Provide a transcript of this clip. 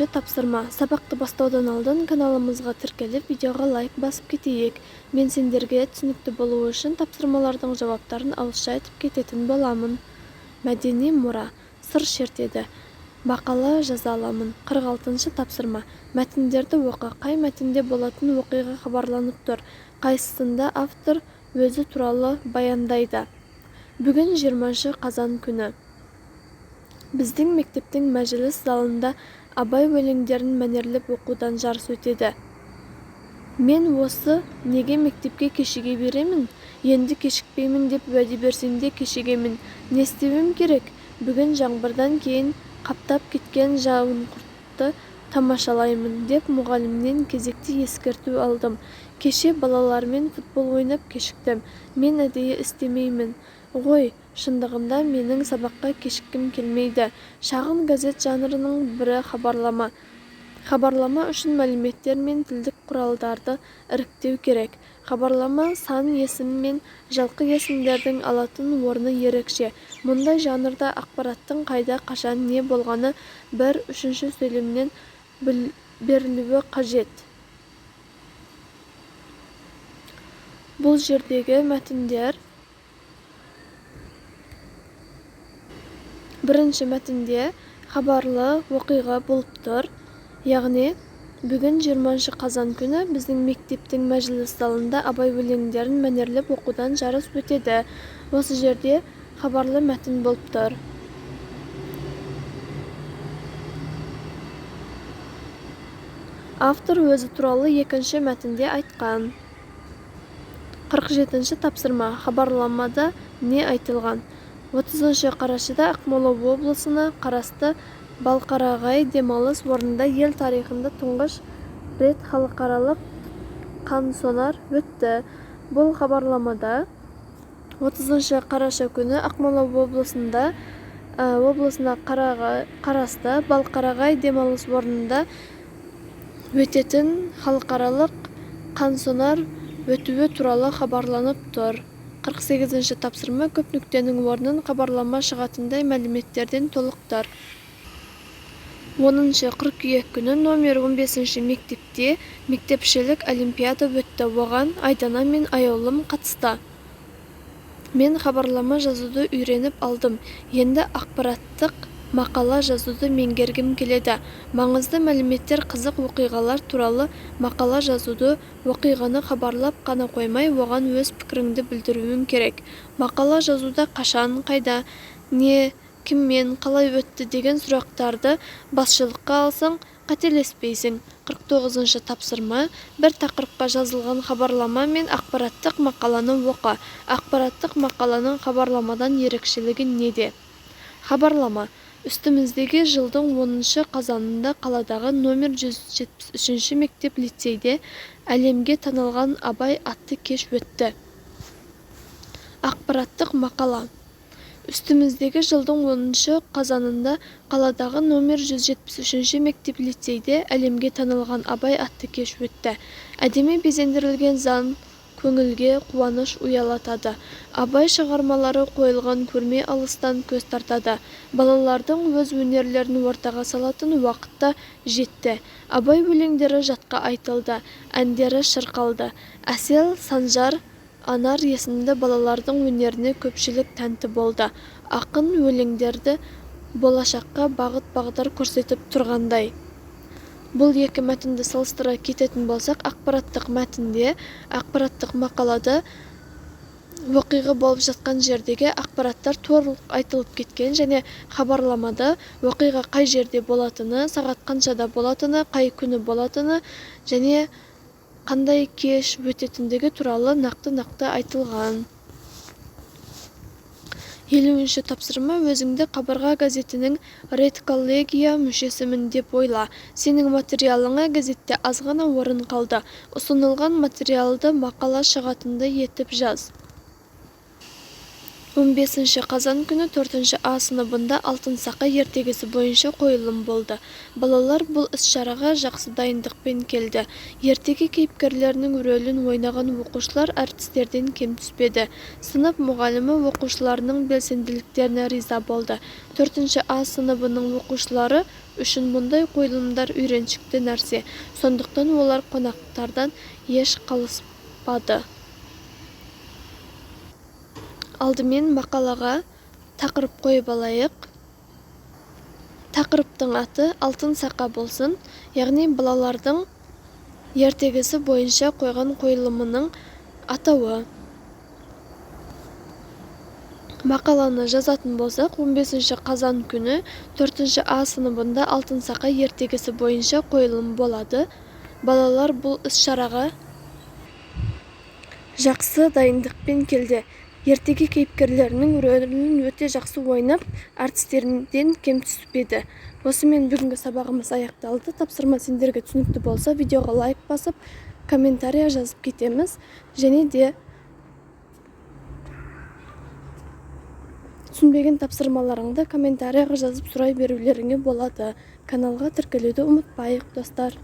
Тапсырма. Сабақты бастаудан алдын каналымызға тіркеліп, видеоға лайк басып кетейік. Мен сендерге түсінікті болу үшін тапсырмалардың жауаптарын ауызша айтып кететін боламын. Мәдени мұра. Сыр шертеді. Мақала жаза аламын. 46-шы тапсырма. Мәтіндерді оқы. Қай мәтінде болатын оқиға хабарланып тұр? Қайсысында автор өзі туралы баяндайды? Бүгін 20 қазан күні. Біздің мектептің мәжіліс залында Абай өлеңдерін мәнерлеп оқудан жарыс өтеді. Мен осы неге мектепке кешіге беремін? Енді кешікпеймін деп уәде берсем де кешігемін. Не істеуім керек? Бүгін жаңбырдан кейін қаптап кеткен жауынқұртты тамашалаймын деп мұғалімнен кезекті ескерту алдым. Кеше балалармен футбол ойнап кешіктім. Мен әдейі істемеймін ғой. Шындығында менің сабаққа кешіккім келмейді. Шағын газет жанрының бірі хабарлама. Хабарлама үшін мәліметтер мен тілдік құралдарды іріктеу керек. Хабарлама сан есім мен жалқы есімдердің алатын орны ерекше. Мұндай жанрда ақпараттың қайда, қашан, не болғаны бір үшінші сөйлемнен берілуі қажет. Бұл жердегі мәтіндер бірінші мәтінде хабарлы оқиға болып тұр. Яғни, бүгін 20 қазан күні біздің мектептің мәжіліс залында Абай өлеңдерін мәнерлеп оқудан жарыс өтеді. Осы жерде хабарлы мәтін болып тұр. Автор өзі туралы екінші мәтінде айтқан. 47-ші тапсырма. Хабарламада не айтылған? 30 қарашада Ақмола облысына қарасты Балқарағай демалыс орнында ел тарихында тұңғыш рет халықаралық қансонар өтті. Бұл хабарламада 30 қараша күні Ақмола облысына қарасты Балқарағай демалыс орнында өтетін халықаралық қансонар өтуі туралы хабарланып тұр. 48-ші тапсырма. Көп нүктенің орнын хабарлама шығатындай мәліметтерден толықтыр. 10 қыркүйек күні номер 15 мектепте мектепшілік олимпиада өтті. Оған Айдана мен Аяулым қатысты. Мен хабарлама жазуды үйреніп алдым. Енді ақпараттық мақала жазуды меңгергім келеді. Маңызды мәліметтер, қызық оқиғалар туралы мақала жазуды, оқиғаны хабарлап қана қоймай, оған өз пікіріңді білдіруің керек. Мақала жазуда қашан, қайда, не, кіммен, қалай өтті деген сұрақтарды басшылыққа алсаң, қателеспейсің. 49-ші тапсырма. Бір тақырыпқа жазылған хабарлама мен ақпараттық мақаланы оқы. Ақпараттық мақаланың хабарламадан ерекшелігі неде? Хабарлама. Үстіміздегі жылдың 10 қазанында қаладағы номер 173 мектеп лицейде әлемге танылған Абай атты кеш өтті. Ақпараттық мақала. Үстіміздегі жылдың 10 қазанында қаладағы номер 173 мектеп лицейде әлемге танылған Абай атты кеш өтті. Әдемі безендірілген зал көңілге қуаныш ұялатады. Абай шығармалары қойылған көрме алыстан көз тартады. Балалардың өз өнерлерін ортаға салатын уақытта жетті. Абай өлеңдері жатқа айтылды, әндері шырқалды. Әсел, Санжар, Анар есімді балалардың өнеріне көпшілік тәнті болды. Ақын өлеңдерді болашаққа бағыт-бағдар көрсетіп тұрғандай. Бұл екі мәтінді салыстыра кететін болсақ, ақпараттық мәтінде, ақпараттық мақалада оқиға болып жатқан жердегі ақпараттар толық айтылып кеткен, және хабарламада оқиға қай жерде болатыны, сағат қаншада болатыны, қай күні болатыны және қандай кеш өтетіндігі туралы нақты айтылған. 50-ші тапсырма. Өзіңді Қабырға газетінің редколлегия мүшесімін деп ойла. Сенің материалыңа газетте аз ғана орын қалды. Ұсынылған материалды мақала шығатындай етіп жаз. 15 қазан күні 4 А сыныбында алтын сақа ертегісі бойынша қойылым болды. Балалар бұл іс-шараға жақсы дайындықпен келді. Ертеге кейіпкерлерінің рөлін ойнаған оқушылар әртістерден кем түспеді. Сынып мұғалімі оқушыларының белсенділіктеріне риза болды. 4 А сыныбының оқушылары үшін мұндай қойылымдар үйреншікті нәрсе. Сондықтан олар қонақтардан еш қалыспады. Алдымен мақалаға тақырып қойып алайық. Тақырыптың аты алтын сақа болсын, яғни балалардың ертегісі бойынша қойған қойылымының атауы. Мақаланы жазатын болсақ, 15 қазан күні 4 А сыныбында алтын сақа ертегісі бойынша қойылым болады. Балалар бұл іс-шараға жақсы дайындықпен келді. Ертеге кейіпкерлерінің рөлін өте жақсы ойнап, әртістерден кем түспеді. Осымен бүгінгі сабағымыз аяқталды. Тапсырма сендерге түсінікті болса, видеоға лайк басып, комментария жазып кетеміз. Және де түсінбеген тапсырмаларыңды комментарияға жазып сұрай берулеріңе болады. Каналға тіркелуді ұмытпайық, достар.